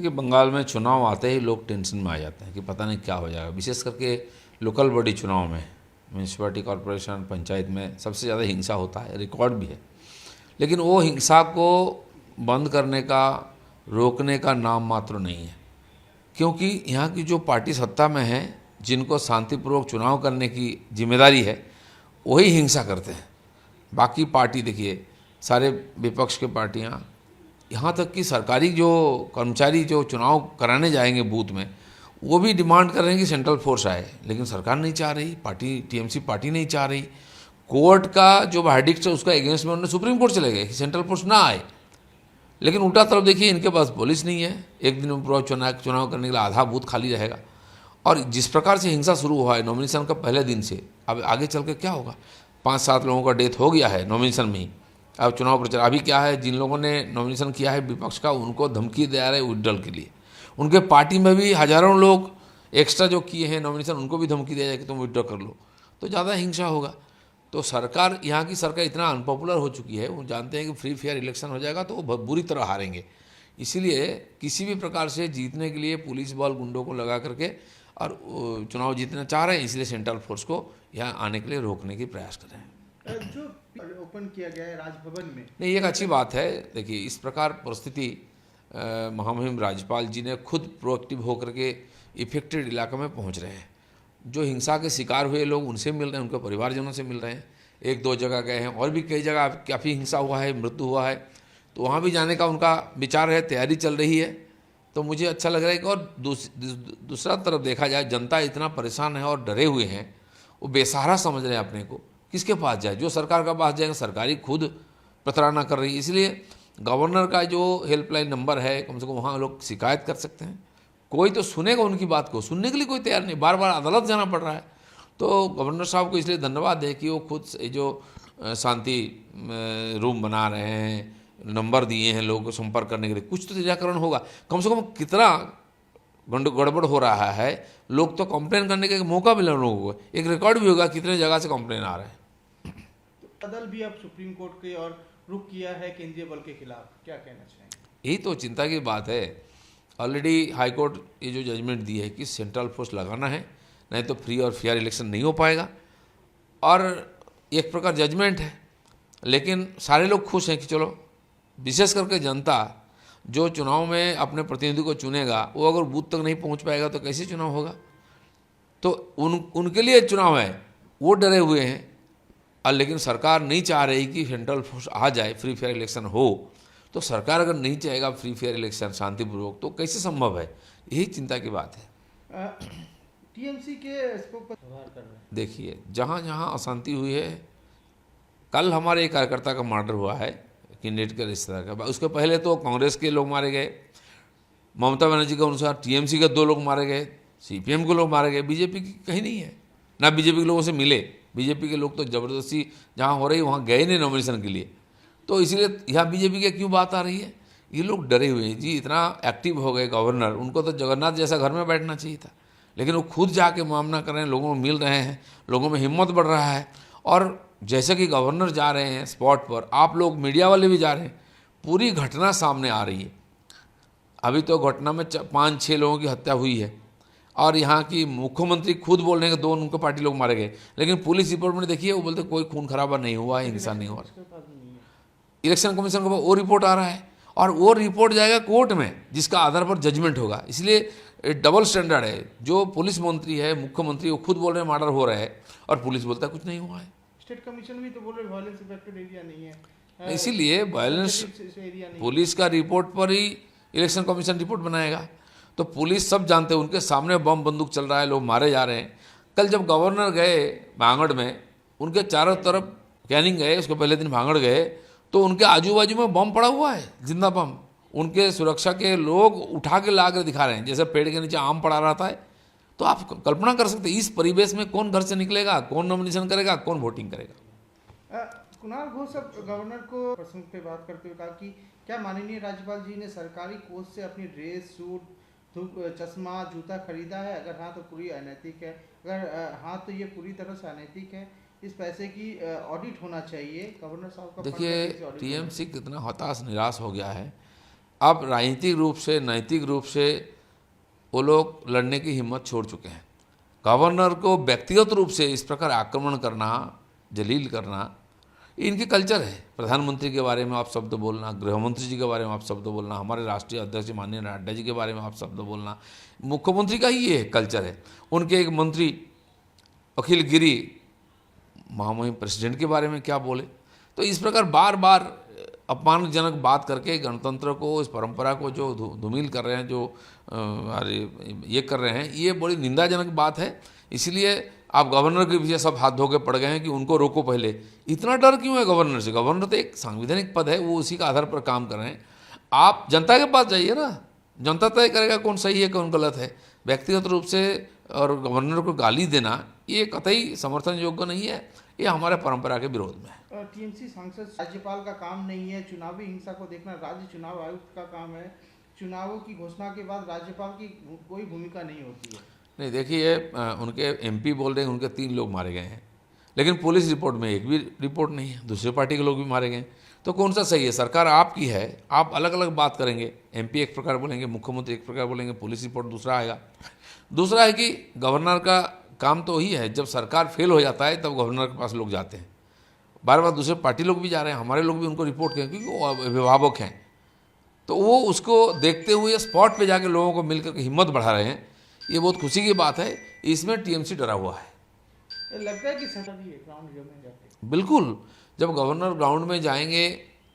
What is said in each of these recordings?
देखिए, बंगाल में चुनाव आते ही लोग टेंशन में आ जाते हैं कि पता नहीं क्या हो जाएगा। विशेष करके लोकल बॉडी चुनाव में, म्यूनसिपैलिटी कॉरपोरेशन, पंचायत में सबसे ज़्यादा हिंसा होता है, रिकॉर्ड भी है। लेकिन वो हिंसा को बंद करने का, रोकने का नाम मात्र नहीं है, क्योंकि यहाँ की जो पार्टी सत्ता में है, जिनको शांतिपूर्वक चुनाव करने की जिम्मेदारी है, वही हिंसा करते हैं। बाकी पार्टी देखिए, सारे विपक्ष के पार्टियाँ, यहाँ तक कि सरकारी जो कर्मचारी जो चुनाव कराने जाएंगे बूथ में, वो भी डिमांड कर रहे हैं कि सेंट्रल फोर्स आए, लेकिन सरकार नहीं चाह रही, पार्टी टीएमसी पार्टी नहीं चाह रही। कोर्ट का जो वर्डिक्ट है उसका अगेंस्ट में उन्होंने सुप्रीम कोर्ट चले गए कि सेंट्रल फोर्स ना आए। लेकिन उल्टा तरफ देखिए, इनके पास पुलिस नहीं है, एक दिन में पूरा चुनाव करने के लिए आधा बूथ खाली रहेगा। और जिस प्रकार से हिंसा शुरू हुआ है नॉमिनेशन का पहले दिन से, अब आगे चल के क्या होगा। 5-7 लोगों का डेथ हो गया है नॉमिनेशन में ही। अब चुनाव प्रचार अभी क्या है, जिन लोगों ने नॉमिनेशन किया है विपक्ष का, उनको धमकी दे रहे हैं विड्रॉल के लिए। उनके पार्टी में भी हज़ारों लोग एक्स्ट्रा जो किए हैं नॉमिनेशन, उनको भी धमकी दिया जाए कि तुम विड्रॉ कर लो, तो ज़्यादा हिंसा होगा। तो सरकार, यहाँ की सरकार इतना अनपॉपुलर हो चुकी है, वो जानते हैं कि फ्री फेयर इलेक्शन हो जाएगा तो वो बुरी तरह हारेंगे। इसीलिए किसी भी प्रकार से जीतने के लिए पुलिस बल गुंडों को लगा करके और चुनाव जीतना चाह रहे हैं, इसलिए सेंट्रल फोर्स को यहाँ आने के लिए रोकने की प्रयास कर रहे हैं। जो ओपन किया गया है राजभवन में, नहीं, एक अच्छी बात है। देखिए, इस प्रकार परिस्थिति महामहिम राज्यपाल जी ने खुद प्रोएक्टिव होकर के इफेक्टेड इलाके में पहुंच रहे हैं। जो हिंसा के शिकार हुए लोग, उनसे मिल रहे हैं, उनके परिवारजनों से मिल रहे हैं। 1-2 जगह गए हैं, और भी कई जगह काफ़ी हिंसा हुआ है, मृत्यु हुआ है, तो वहाँ भी जाने का उनका विचार है, तैयारी चल रही है। तो मुझे अच्छा लग रहा है कि और दूसरा तरफ देखा जाए, जनता इतना परेशान है और डरे हुए हैं, वो बेसहारा समझ रहे हैं अपने को। किसके पास जाए? जो सरकार का पास जाएंगे, सरकारी खुद प्रताड़ना कर रही है। इसलिए गवर्नर का जो हेल्पलाइन नंबर है, कम से कम वहाँ लोग शिकायत कर सकते हैं। कोई तो सुनेगा उनकी बात को, सुनने के लिए कोई तैयार नहीं, बार बार अदालत जाना पड़ रहा है। तो गवर्नर साहब को इसलिए धन्यवाद है कि वो खुद जो शांति रूम बना रहे हैं, नंबर दिए हैं लोगों को संपर्क करने के लिए, कुछ तो निराकरण होगा। कम से कम कितना गड़बड़ हो रहा है, लोग तो कंप्लेन करने का मौका मिला लोगों को, एक रिकॉर्ड भी होगा कितने जगह से कंप्लेन आ रहे हैं। बदल भी अब सुप्रीम कोर्ट की और रुख किया है केंद्रीय बल के खिलाफ, क्या कहना चाहेंगे? यही तो चिंता की बात है। ऑलरेडी हाई कोर्ट ये जो जजमेंट दी है कि सेंट्रल फोर्स लगाना है, नहीं तो फ्री और फेयर इलेक्शन नहीं हो पाएगा। और एक प्रकार जजमेंट है, लेकिन सारे लोग खुश हैं कि चलो, विशेष करके जनता जो चुनाव में अपने प्रतिनिधि को चुनेगा, वो अगर बूथ तक नहीं पहुंच पाएगा तो कैसे चुनाव होगा। तो उनके लिए चुनाव है, वो डरे हुए हैं। और लेकिन सरकार नहीं चाह रही कि सेंट्रल फोर्स आ जाए, फ्री फेयर इलेक्शन हो। तो सरकार अगर नहीं चाहेगा फ्री फेयर इलेक्शन शांतिपूर्वक, तो कैसे संभव है? यही चिंता की बात है। टीएमसी के इसको व्यवहार कर रहे हैं। देखिए, जहाँ जहाँ अशांति हुई है, कल हमारे एक कार्यकर्ता का मर्डर हुआ है, कैंडिडेट के रिश्तेदार का। उसके पहले तो कांग्रेस के लोग मारे गए, ममता बनर्जी के अनुसार टीएमसी के 2 लोग मारे गए, सीपीएम के लोग मारे गए, बीजेपी की कहीं नहीं है, ना बीजेपी के लोगों से मिले। बीजेपी के लोग तो ज़बरदस्ती जहाँ हो रही वहाँ गए नहीं नॉमिनेशन के लिए। तो इसीलिए यहाँ बीजेपी की क्यों बात आ रही है? ये लोग डरे हुए हैं जी, इतना एक्टिव हो गए गवर्नर, उनको तो जगन्नाथ जैसा घर में बैठना चाहिए था, लेकिन वो खुद जाके मामला कर रहे हैं, लोगों में मिल रहे हैं, लोगों में हिम्मत बढ़ रहा है। और जैसे कि गवर्नर जा रहे हैं स्पॉट पर, आप लोग मीडिया वाले भी जा रहे हैं, पूरी घटना सामने आ रही है। अभी तो घटना में 5-6 लोगों की हत्या हुई है, और यहाँ की मुख्यमंत्री खुद बोल रहे हैं कि 2 उनके पार्टी लोग मारे गए, लेकिन पुलिस रिपोर्ट में देखिए वो बोलते कोई खून खराबा नहीं हुआ, हिंसा नहीं हुआ। इलेक्शन कमीशन को वो रिपोर्ट आ रहा है, और वो रिपोर्ट जाएगा कोर्ट में, जिसका आधार पर जजमेंट होगा। इसलिए डबल स्टैंडर्ड है। जो पुलिस मंत्री है, मुख्यमंत्री, वो खुद बोल रहे हैं मर्डर हो रहा है, और पुलिस बोलता है कुछ नहीं हुआ है। स्टेट कमीशन भी तो बोल रहे वायलेंस इफेक्टेड एरिया नहीं है, इसीलिए वायलेंस पुलिस का रिपोर्ट पर ही इलेक्शन कमीशन रिपोर्ट बनाएगा। तो पुलिस सब जानते हैं, उनके सामने बम बंदूक चल रहा है, लोग मारे जा रहे हैं। कल जब गवर्नर गए भांगड़ में, उनके चारों तरफ कैनिंग गए, उसके पहले दिन भांगड़ गए, तो उनके आजू बाजू में बम पड़ा हुआ है, जिंदा बम। उनके सुरक्षा के लोग उठा के ला कर दिखा रहे हैं, जैसे पेड़ के नीचे आम पड़ा रहता है। तो आप कल्पना कर सकते हैं इस परिवेश में कौन घर से निकलेगा, कौन नॉमिनेशन करेगा, कौन वोटिंग करेगा। कुणाल घोष अब गवर्नर को प्रसंग पे बात करते हुए कहा कि क्या माननीय राज्यपाल जी ने सरकारी कोष से अपनी ड्रेस, सूट, चश्मा, जूता खरीदा है? अगर हाँ तो पूरी अनैतिक है, अगर हाँ तो ये पूरी तरह से अनैतिक है। इस पैसे की ऑडिट होना चाहिए, गवर्नर साहब का। देखिए, टीएमसी कितना हताश निराश हो गया है अब राजनीतिक रूप से, नैतिक रूप से वो लोग लड़ने की हिम्मत छोड़ चुके हैं। गवर्नर को व्यक्तिगत रूप से इस प्रकार आक्रमण करना, जलील करना, इनके कल्चर है। प्रधानमंत्री के बारे में आप शब्द बोलना, गृहमंत्री जी के बारे में आप शब्द बोलना, हमारे राष्ट्रीय अध्यक्ष माननीय नड्डा जी के बारे में आप शब्द बोलना, मुख्यमंत्री का ही ये कल्चर है। उनके एक मंत्री अखिल गिरी महामहिम प्रेसिडेंट के बारे में क्या बोले। तो इस प्रकार बार बार अपमानजनक बात करके गणतंत्र को, इस परंपरा को जो धूमिल कर रहे हैं, जो ये कर रहे हैं, ये बड़ी निंदाजनक बात है। इसलिए आप गवर्नर के पीछे सब हाथ धो के पड़ गए हैं कि उनको रोको पहले। इतना डर क्यों है गवर्नर से? गवर्नर तो एक संवैधानिक पद है, वो उसी का आधार पर काम कर रहे हैं। आप जनता के पास जाइए ना, जनता तय करेगा कौन सही है कौन गलत है। व्यक्तिगत रूप से और गवर्नर को गाली देना ये कतई समर्थन योग्य नहीं है, ये हमारे परंपरा के विरोध में है। टीएमसी सांसद राज्यपाल का काम नहीं है, चुनावी हिंसा को देखना राज्य चुनाव आयुक्त का काम है। चुनावों की घोषणा के बाद राज्यपाल की कोई भूमिका नहीं होती है। नहीं, देखिए उनके एमपी बोल रहे हैं उनके 3 लोग मारे गए हैं, लेकिन पुलिस रिपोर्ट में एक भी रिपोर्ट नहीं है, दूसरे पार्टी के लोग भी मारे गए। तो कौन सा सही है? सरकार आपकी है, आप अलग अलग बात करेंगे। एमपी एक प्रकार बोलेंगे, मुख्यमंत्री एक प्रकार बोलेंगे, पुलिस रिपोर्ट दूसरा आएगा। दूसरा है कि गवर्नर का काम तो वही है, जब सरकार फेल हो जाता है तब गवर्नर के पास लोग जाते हैं। बार बार दूसरे पार्टी लोग भी जा रहे हैं, हमारे लोग भी उनको रिपोर्ट करें क्योंकि वो अभिभावक हैं। तो वो उसको देखते हुए स्पॉट पे जाके लोगों को मिलकर के हिम्मत बढ़ा रहे हैं, ये बहुत खुशी की बात है। इसमें टीएमसी डरा हुआ है। लगता है कि ग्राउंड में जाते बिल्कुल, जब गवर्नर ग्राउंड में जाएंगे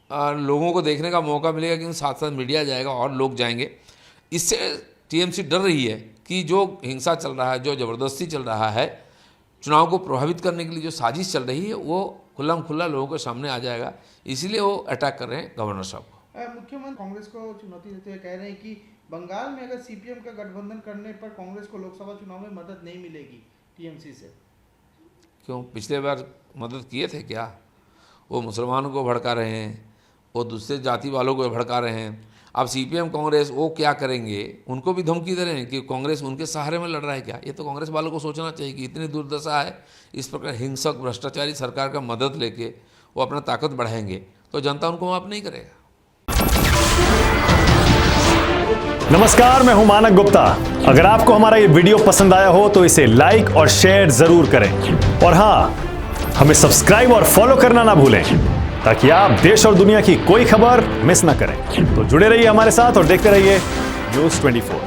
लोगों को देखने का मौका मिलेगा, क्योंकि साथ साथ मीडिया जाएगा और लोग जाएंगे। इससे टीएमसी डर रही है कि जो हिंसा चल रहा है, जो ज़बरदस्ती चल रहा है, चुनाव को प्रभावित करने के लिए जो साजिश चल रही है, वो खुल्लम खुल्ला लोगों के सामने आ जाएगा। इसीलिए वो अटैक कर रहे हैं गवर्नर साहब को। मुख्यमंत्री कांग्रेस को चुनौती देते हुए कह रहे हैं कि बंगाल में अगर सीपीएम का गठबंधन करने पर कांग्रेस को लोकसभा चुनाव में मदद नहीं मिलेगी टीएमसी से। क्यों? पिछले बार मदद किए थे क्या? वो मुसलमानों को भड़का रहे हैं, वो दूसरे जाति वालों को भड़का रहे हैं। अब सीपीएम कांग्रेस वो क्या करेंगे, उनको भी धमकी दे रहे हैं कि कांग्रेस उनके सहारे में लड़ रहा है क्या? ये तो कांग्रेस वालों को सोचना चाहिए कि इतनी दुर्दशा है, इस प्रकार हिंसक भ्रष्टाचारी सरकार का मदद लेके वो अपना ताकत बढ़ाएंगे तो जनता उनको माफ नहीं करेगा। नमस्कार, मैं हूं मानक गुप्ता। अगर आपको हमारा ये वीडियो पसंद आया हो तो इसे लाइक और शेयर जरूर करें, और हां, हमें सब्सक्राइब और फॉलो करना ना भूलें ताकि आप देश और दुनिया की कोई खबर मिस ना करें। तो जुड़े रहिए हमारे साथ और देखते रहिए न्यूज़ 24।